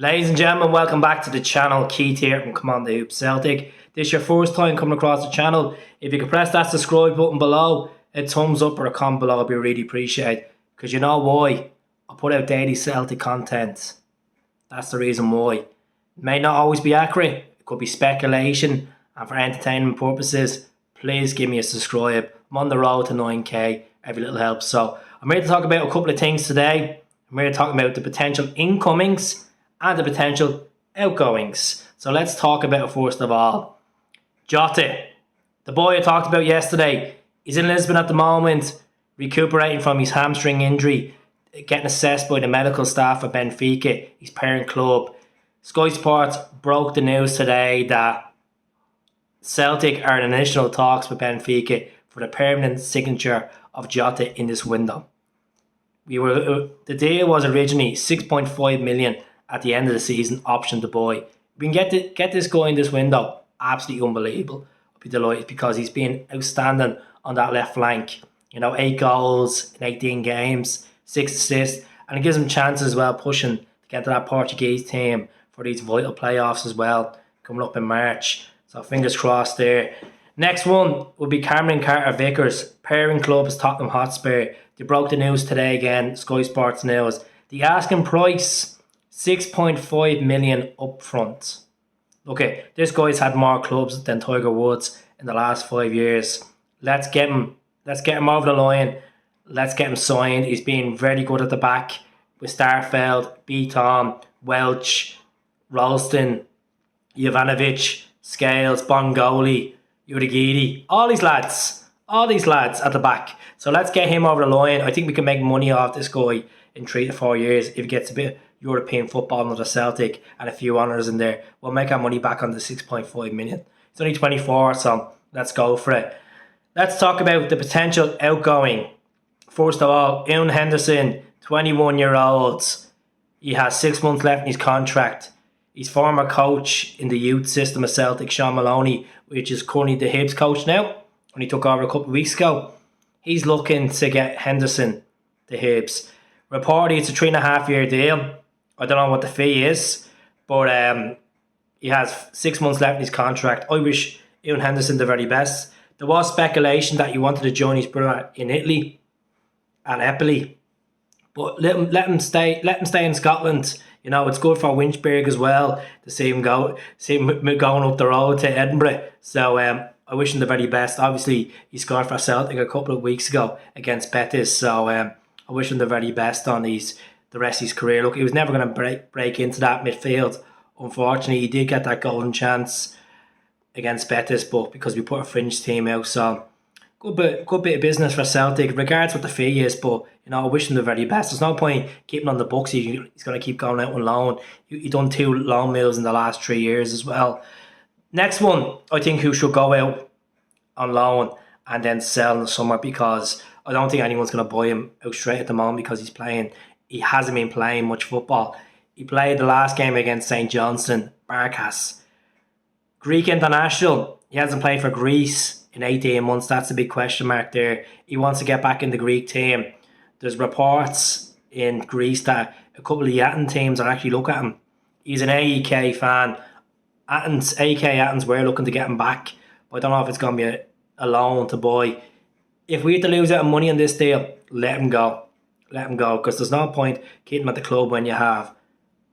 Ladies and gentlemen, welcome back to the channel. Keith here from Come On The Hoops Celtic. This is your first time coming across the channel. If you could press that subscribe button below, a thumbs up or a comment below would be really appreciated. Because you know why? I put out daily Celtic content. That's the reason why. It may not always be accurate. It could be speculation. And for entertainment purposes, please give me a subscribe. I'm on the road to 9k. Every little helps. So I'm here to talk about a couple of things today. I'm here to talk about the potential incomings and the potential outgoings. So let's talk about it first of all. Jota, the boy I talked about yesterday, he's in Lisbon at the moment, recuperating from his hamstring injury, getting assessed by the medical staff at Benfica, his parent club. Sky Sports broke the news today that Celtic are in initial talks with Benfica for the permanent signature of Jota in this window. The deal was originally 6.5 million at the end of the season, option to buy. If we can get this guy in this window, absolutely unbelievable. I'll be delighted because he's been outstanding on that left flank. 8 goals in 18 games, 6 assists, and it gives him chances as well, pushing to get to that Portuguese team for these vital playoffs as well, coming up in March. So fingers crossed there. Next one will be Cameron Carter-Vickers. Pairing club is Tottenham Hotspur. They broke the news today again, Sky Sports News. The asking price, 6.5 million up front. Okay, this guy's had more clubs than Tiger Woods in the last 5 years. Let's get him over the line. Let's get him signed. He's been very good at the back with Starfeld, Beaton, Welch, Ralston, Jovanovic, Scales, Bongoli, Urigidi. All these lads at the back. So let's get him over the line. I think we can make money off this guy in 3 to 4 years if he gets a bit European football under the Celtic and a few honours in there. We'll make our money back on the 6.5 million. He's only 24, so let's go for it. Let's talk about the potential outgoing. First of all, Henderson, 21-year-old. He has 6 months left in his contract. He's former coach in the youth system of Celtic, Sean Maloney, which is currently the Hibs coach now, when he took over a couple of weeks ago. He's looking to get Henderson to Hibs. Reportedly, it's a 3.5-year deal. I don't know what the fee is, but he has 6 months left in his contract. I wish Henderson the very best. There was speculation that he wanted to join his brother in Italy at Eppley, but let him stay in Scotland. It's good for Winchburg as well to see him going up the road to Edinburgh. So I wish him the very best. Obviously, he scored for Celtic a couple of weeks ago against Betis, so I wish him the very best on the rest of his career. Look, he was never going to break into that midfield. Unfortunately, he did get that golden chance against Betis, but because we put a fringe team out, so good bit of business for Celtic, regardless what the fee is. But I wish him the very best. There's no point keeping on the books. He's going to keep going out on loan. He done 2 loan moves in the last 3 years as well. Next one, I think who should go out on loan and then sell in the summer, because I don't think anyone's going to buy him out straight at the moment because he hasn't been playing much football. He played the last game against St. Johnstone, Barkas. Greek international. He hasn't played for Greece in 18 months. That's a big question mark there. He wants to get back in the Greek team. There's reports in Greece that a couple of Athens teams are actually looking at him. He's an AEK fan. Athens, we're looking to get him back. But I don't know if it's going to be a loan to buy. If we had to lose out on money on this deal, let him go. Let him go, because there's no point keeping him at the club when you have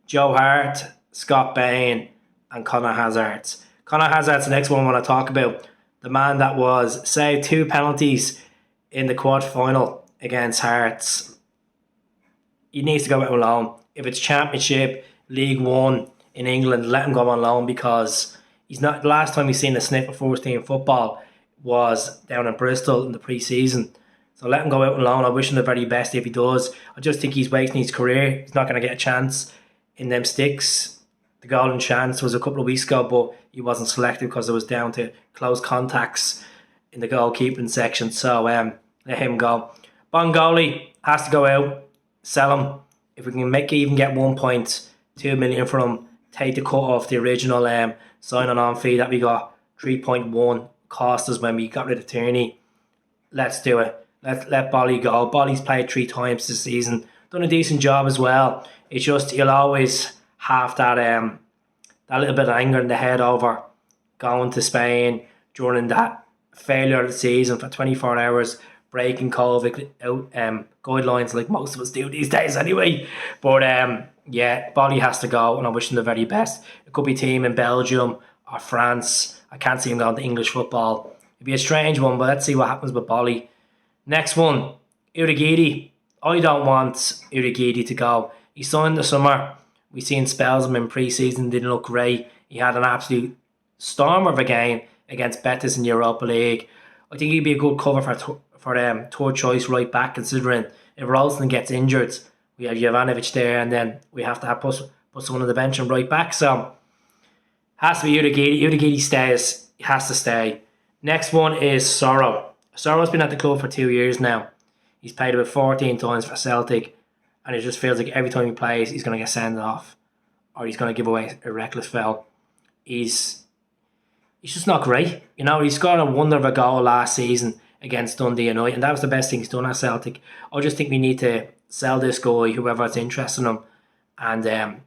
Joe Hart, Scott Bain and Conor Hazard. Conor Hazard's the next one I want to talk about. The man that was saved 2 penalties in the quarter-final against Hearts. He needs to go out on loan. If it's Championship, League One in England, let him go on loan, because he's not. The last time we've seen a sniff of first team football was down in Bristol in the pre-season. So let him go out on loan. I wish him the very best if he does. I just think he's wasting his career. He's not going to get a chance in them sticks. The golden chance was a couple of weeks ago, but he wasn't selected because it was down to close contacts in the goalkeeping section. So let him go. Bongoli has to go out. Sell him. If we can even get 1.2 million for him, take the cut off the original signing on fee that we got. 3.1 cost us when we got rid of Tierney. Let's do it. Let Bolly go. Bolly's played 3 times this season. Done a decent job as well. It's just he'll always have that little bit of anger in the head over going to Spain during that failure of the season for 24 hours, breaking COVID out, guidelines like most of us do these days anyway. But yeah, Bolly has to go, and I wish him the very best. It could be a team in Belgium or France. I can't see him going to English football. It'd be a strange one, but let's see what happens with Bolly. Next one, Urigidi. I don't want Urigidi to go. He signed the summer. We've seen spells of him in pre-season, didn't look great. He had an absolute storm of a game against Betis in the Europa League. I think he'd be a good cover for third choice right back, considering if Ralston gets injured, we have Jovanovic there, and then we have to put someone on the bench and right back. So has to be Urigidi. Urigidi stays. He has to stay. Next one is Sorrow. Sorrow's been at the club for 2 years now. He's played about 14 times for Celtic, and it just feels like every time he plays, he's going to get sent off, or he's going to give away a reckless foul. He's just not great. You know, he scored a wonder of a goal last season against Dundee United, and that was the best thing he's done at Celtic. I just think we need to sell this guy, whoever's interested in him, and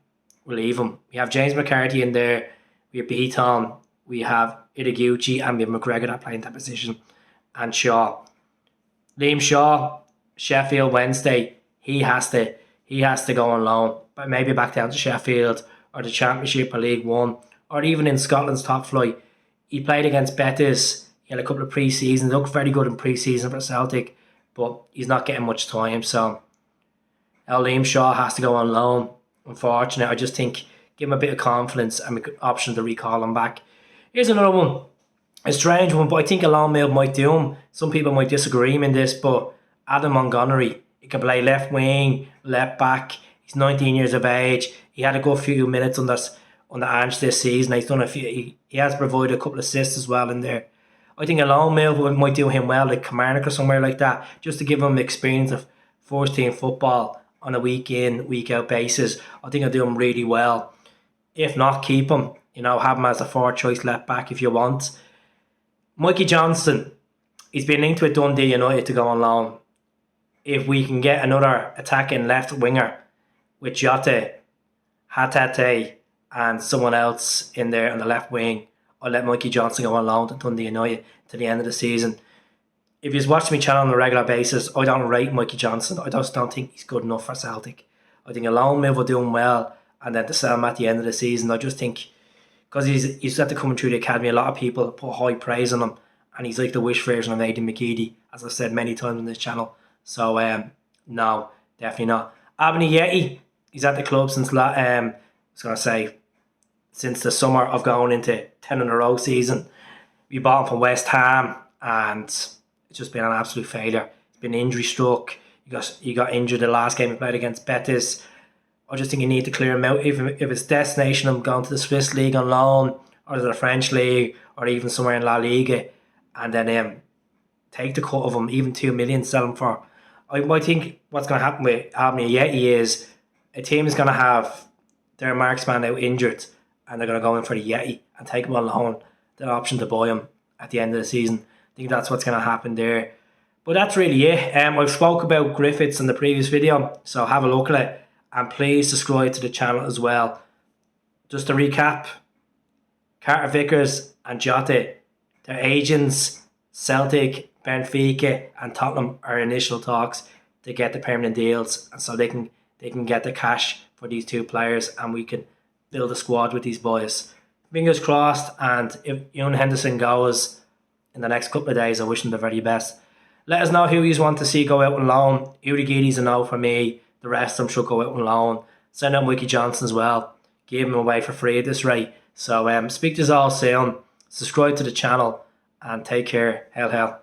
relieve him. We have James McCarthy in there, we have Beaton, we have Itaguchi, and we have McGregor that play in that position, and Shaw. Liam Shaw, Sheffield Wednesday, he has to go on loan, but maybe back down to Sheffield or the Championship or League One, or even in Scotland's top flight. He played against Betis. He had a couple of pre-seasons. Looked very good in pre-season for Celtic, but he's not getting much time. So Liam Shaw has to go on loan. Unfortunate. I just think give him a bit of confidence and an option to recall him back. Here's another one. A strange one, but I think a loan move might do him. Some people might disagree in this, but Adam Montgomery, he can play left wing, left back. He's 19 years of age. He had a good few minutes on the Ange this season. He's done a few. He has provided a couple of assists as well in there. I think a loan move might do him well, like Kilmarnock or somewhere like that, just to give him experience of first team football on a week in, week out basis. I think it'll do him really well. If not, keep him. You know, have him as a fourth choice left back if you want. Mikey Johnston, he's been linked with Dundee United to go on loan. If we can get another attacking left winger with Jota, Hatate, and someone else in there on the left wing, I'll let Mikey Johnston go on loan to Dundee United to the end of the season. If you've watched my channel on a regular basis, I don't rate Mikey Johnston. I just don't think he's good enough for Celtic. I think a loan move will do him well, and then to sell him at the end of the season, I just think, because he's at the coming through the academy, a lot of people put high praise on him, and he's like the wish version of Aidan McGeady, as I've said many times on this channel. So no, definitely not. Abney Yeti, he's at the club since since the summer of going into 10 in a row season. We bought him from West Ham, and it's just been an absolute failure. He's been injury struck. He got injured the last game he played against Betis. I just think you need to clear him out. If it's destination of going to the Swiss League on loan, or to the French League, or even somewhere in La Liga, and then take the cut of him, even 2 million, sell him for. I think what's going to happen with Abney Yeti is a team is going to have their marksman out injured, and they're going to go in for the Yeti and take him on loan, the option to buy him at the end of the season. I think that's what's going to happen there. But that's really it. I've spoke about Griffiths in the previous video, so have a look at it. And please subscribe to the channel as well. Just to recap, Carter Vickers and Jota, their agents, Celtic, Benfica and Tottenham are initial talks to get the permanent deals, and so they can get the cash for these two players, and we can build a squad with these boys. Fingers crossed, and if Henderson goes in the next couple of days, I wish him the very best. Let us know who you want to see go out on loan. Urigidi's a no for me. The rest of them should go out on loan. Send out Mikey Johnson as well. Give him away for free at this rate. So speak to us all soon. Subscribe to the channel and take care. Hell.